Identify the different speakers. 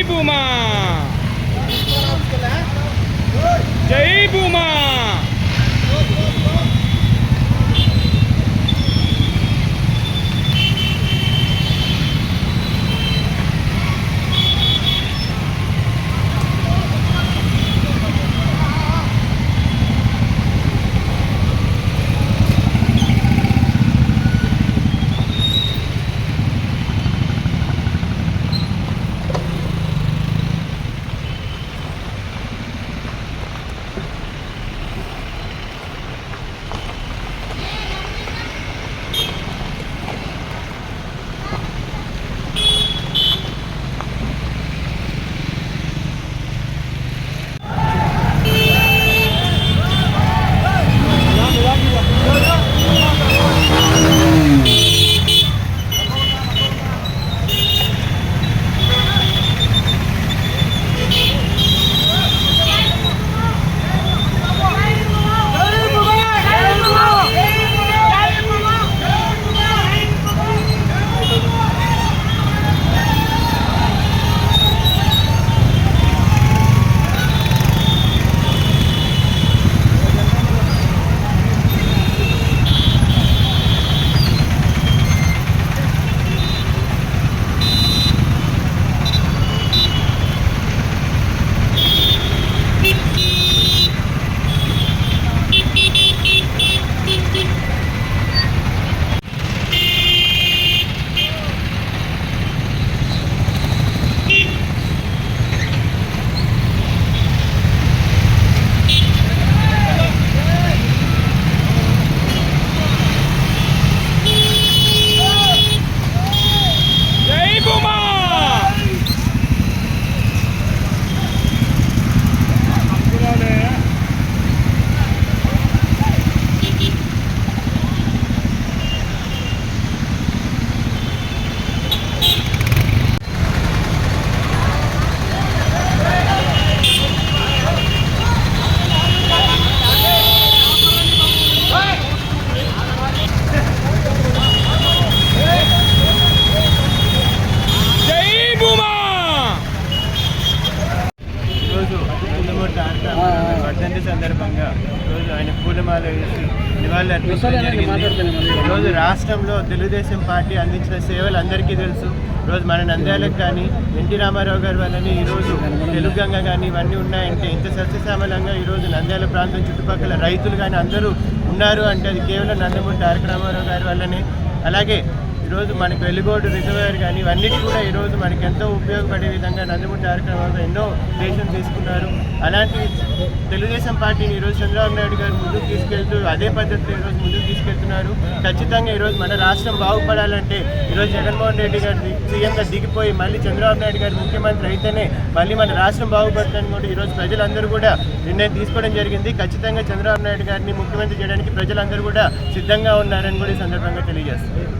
Speaker 1: భూమా, జై భూమా.
Speaker 2: వర్ధంతి సందర్భంగా ఈరోజు ఆయన పూలమాల వేసి నివాళులు అర్పించడం జరిగింది. ఈరోజు రాష్ట్రంలో తెలుగుదేశం పార్టీ అందించిన సేవలు అందరికీ తెలుసు. ఈరోజు మన నంద్యాలకు కానీ ఎన్టీ రామారావు గారి వల్లనే ఈరోజు తెలుగంగ కానీ ఇవన్నీ ఉన్నాయంటే ఇంత సస్యశ్యామలంగా ఈరోజు నంద్యాల ప్రాంతం చుట్టుపక్కల రైతులు కానీ అందరూ ఉన్నారు అంటే అది కేవలం నందమూరి తారక రామారావు గారి వల్లనే. అలాగే ఈరోజు మనకు వెలుగోడు రిజర్వాయర్ కానీ ఇవన్నిటి కూడా ఈరోజు మనకి ఎంతో ఉపయోగపడే విధంగా నందమూరి తారక రామారావు ఎన్నో డెసిషన్స్ తీసుకున్నారు. అలాంటి తెలుగుదేశం పార్టీని ఈరోజు చంద్రబాబు నాయుడు గారు ముందుకు తీసుకెళ్తూ అదే పద్ధతిలో ఈరోజు ముందుకు తీసుకెళ్తున్నారు. ఖచ్చితంగా ఈరోజు మన రాష్ట్రం బాగుపడాలంటే ఈరోజు జగన్మోహన్ రెడ్డి గారు సీఎంగా దిగిపోయి మళ్ళీ చంద్రబాబు నాయుడు గారు ముఖ్యమంత్రి అయితేనే మళ్ళీ మన రాష్ట్రం బాగుపడుతుందని కూడా ఈరోజు ప్రజలందరూ కూడా నిర్ణయం తీసుకోవడం జరిగింది. ఖచ్చితంగా చంద్రబాబు నాయుడు గారిని ముఖ్యమంత్రి చేయడానికి ప్రజలందరూ కూడా సిద్ధంగా ఉన్నారని కూడా ఈ సందర్భంగా తెలియజేస్తారు.